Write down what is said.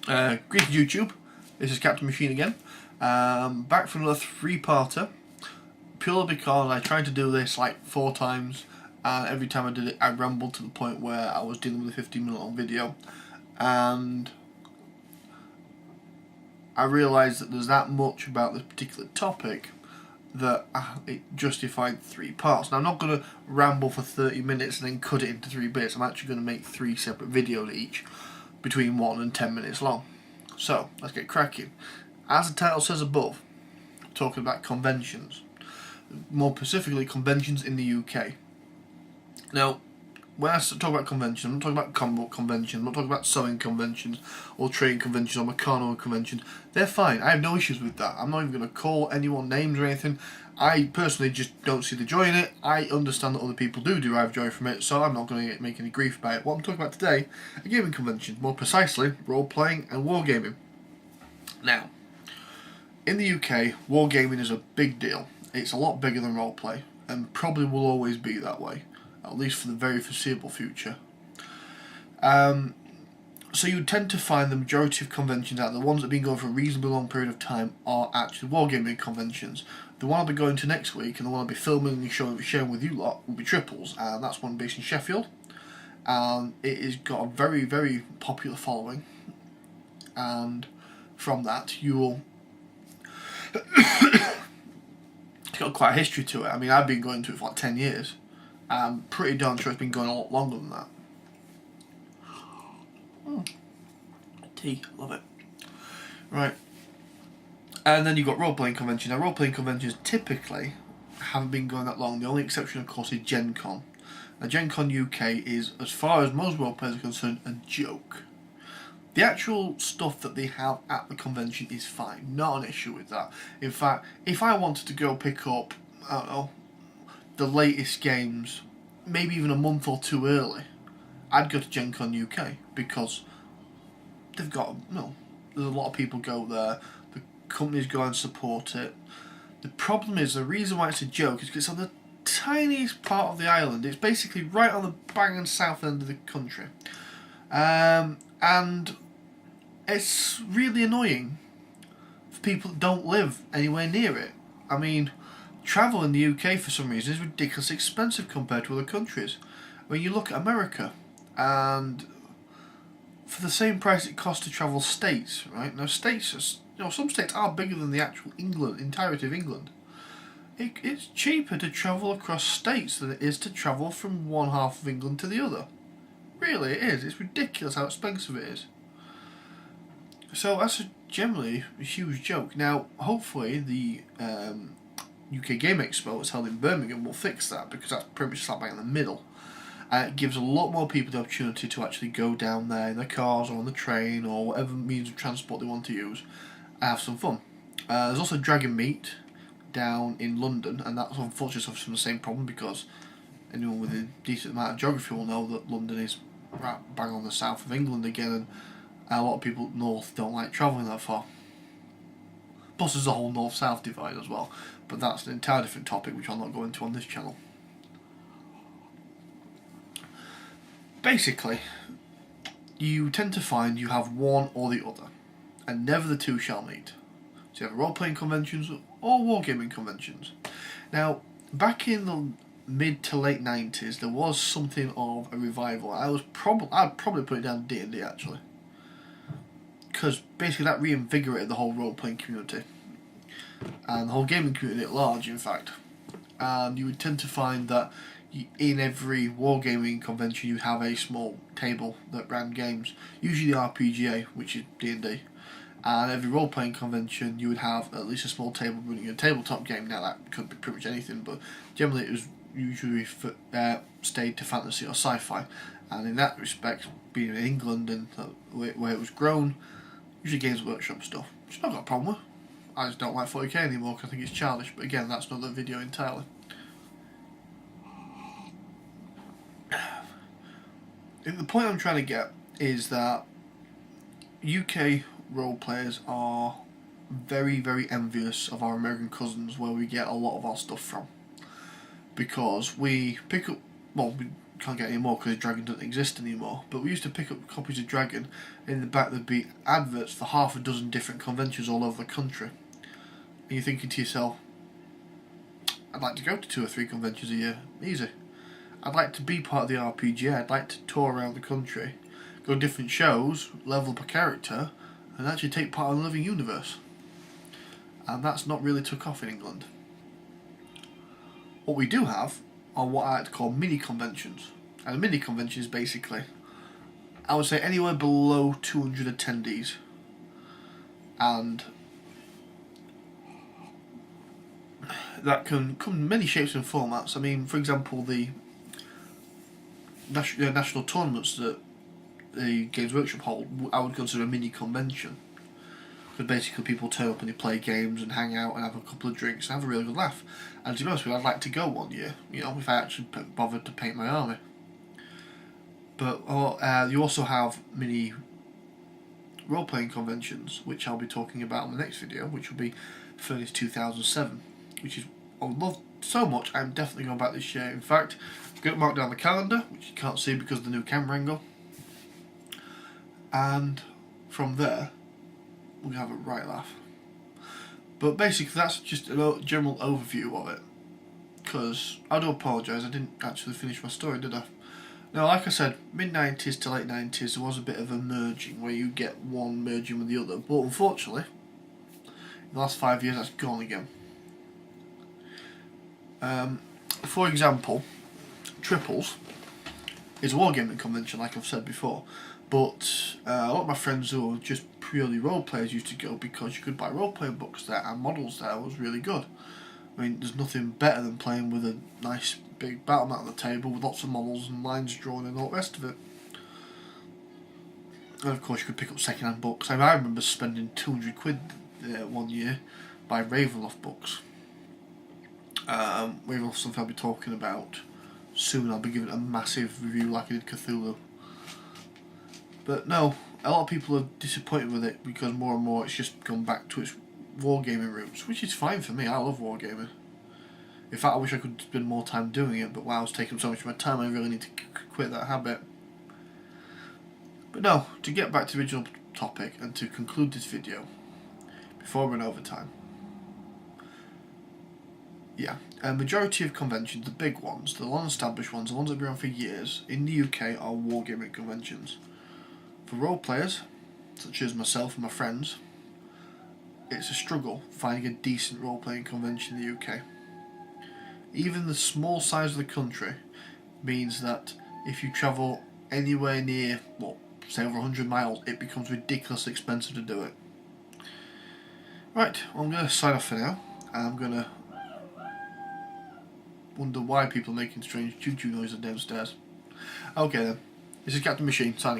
Greetings YouTube, this is Captain Machine again, back for another 3-parter, purely because I tried to do this like 4 times, and every time I did it I rambled to the point where I was dealing with a 15-minute long video, and I realised that there's that much about this particular topic that it justified 3 parts. Now I'm not going to ramble for 30 minutes and then cut it into 3 bits. I'm actually going to make 3 separate videos each, between 1 and 10 minutes long. So, let's get cracking. As the title says above, I'm talking about conventions. More specifically, conventions in the UK. Now, when I talk about conventions, I'm not talking about comic book conventions, I'm not talking about sewing conventions, or trading conventions, or Meccano conventions. They're fine, I have no issues with that. I'm not even going to call anyone names or anything. I personally just don't see the joy in it. I understand that other people do derive joy from it, so I'm not going to make any grief about it. What I'm talking about today are gaming conventions, more precisely role-playing and wargaming. Now, in the UK, wargaming is a big deal. It's a lot bigger than roleplay, and probably will always be that way, at least for the very foreseeable future. So you tend to find the majority of conventions out there, the ones that have been going for a reasonably long period of time, are actually wargaming conventions. The one I'll be going to next week, and the one I'll be filming and sharing with you lot, will be Triples, and that's one based in Sheffield. And it has got a very, very popular following, and from that you will it's got quite a history to it. I mean, I've been going to it for like 10 years. I'm pretty darn sure it's been going a lot longer than that. Tea, love it. Right. And then you've got role-playing conventions. Now, role-playing conventions typically haven't been going that long. The only exception, of course, is Gencon. Now, Gencon UK is, as far as most role-players are concerned, a joke. The actual stuff that they have at the convention is fine. Not an issue with that. In fact, if I wanted to go pick up, I don't know, the latest games, maybe even a month or 2 early, I'd go to Gencon UK, because they've got, there's a lot of people go there, the companies go and support it. The problem is, the reason why it's a joke is because it's on the tiniest part of the island. It's basically right on the bang south end of the country. And it's really annoying for people that don't live anywhere near it. I mean, travel in the UK for some reason is ridiculously expensive compared to other countries. When you look at America, and for the same price it costs to travel states, right? Now states, some states are bigger than the actual entirety of England. It's cheaper to travel across states than it is to travel from one half of England to the other. Really, it is. It's ridiculous how expensive it is. So that's generally a huge joke. Now, hopefully the UK Game Expo that's held in Birmingham will fix that, because that's pretty much slap bang in the middle. It gives a lot more people the opportunity to actually go down there in their cars or on the train or whatever means of transport they want to use and have some fun. There's also Dragon Meet down in London, and that's unfortunately suffers from the same problem, because anyone with a decent amount of geography will know that London is right bang on the south of England again, and a lot of people north don't like travelling that far. Plus there's a whole north-south divide as well, but that's an entirely different topic which I'll not go into on this channel. Basically, you tend to find you have one or the other, and never the two shall meet. So you have role-playing conventions or wargaming conventions. Now, back in the mid to late 90s, there was something of a revival. I'd probably put it down to D&D actually, because basically that reinvigorated the whole role-playing community, and the whole gaming community at large, in fact. And you would tend to find that in every wargaming convention you have a small table that ran games, usually the RPGA, which is D&D. And every role-playing convention you would have at least a small table running a tabletop game. Now that could be pretty much anything, but generally it was usually stayed to fantasy or sci-fi. And in that respect, being in England and where it was grown, usually Games Workshop stuff, which I've not got a problem with. I just don't like 40k anymore because I think it's childish, but again, that's another video entirely. The point I'm trying to get is that UK role players are very, very envious of our American cousins, where we get a lot of our stuff from, because we pick up, well, can't get any more because Dragon doesn't exist anymore. But we used to pick up copies of Dragon. In the back there'd be adverts for half a dozen different conventions all over the country. And you're thinking to yourself, I'd like to go to 2 or 3 conventions a year. Easy. I'd like to be part of the RPG. I'd like to tour around the country, go to different shows, level up a character, and actually take part in the living universe. And that's not really took off in England. What we do have are what I like to call mini conventions. And a mini convention is basically, I would say, anywhere below 200 attendees. And that can come in many shapes and formats. I mean, for example, the national tournaments that the Games Workshop hold, I would consider a mini convention. Because basically people turn up and they play games and hang out and have a couple of drinks and have a really good laugh. And to be honest with you, I'd like to go one year, if I actually bothered to paint my army. But you also have mini role-playing conventions, which I'll be talking about in the next video, which will be Furnace 2007, which is I would love so much. I'm definitely going back this year. In fact, I've got it marked down the calendar, which you can't see because of the new camera angle. And from there, we're going to have a right laugh. But basically, that's just a general overview of it. Because I do apologise, I didn't actually finish my story, did I? Now, like I said, mid-90s to late 90s, there was a bit of a merging where you get one merging with the other. But unfortunately, in the last 5 years, that's gone again. For example, Triples is a wargaming convention, like I've said before. But a lot of my friends who are just purely role players used to go because you could buy role playing books there and models there was really good. I mean, there's nothing better than playing with a nice big battle mat on the table with lots of models and lines drawn and all the rest of it. And of course you could pick up second hand books. I remember spending 200 quid one year buying Ravenloft books. Ravenloft's something I'll be talking about soon. I'll be giving a massive review like I did Cthulhu. But no, a lot of people are disappointed with it because more and more it's just gone back to its wargaming roots, which is fine for me. I love wargaming. In fact, I wish I could spend more time doing it, but wow, it's taking so much of my time, I really need to quit that habit. But no, to get back to the original topic and to conclude this video, before I run over time. Yeah, a majority of conventions, the big ones, the long-established ones, the ones that have been around for years, in the UK are wargaming conventions. For role players, such as myself and my friends, it's a struggle finding a decent role-playing convention in the UK. Even the small size of the country means that if you travel anywhere near, say over 100 miles, it becomes ridiculously expensive to do it. Right, well, I'm going to sign off for now, and I'm going to wonder why people are making strange choo-choo noises downstairs. Okay then, this is Captain Machine signing.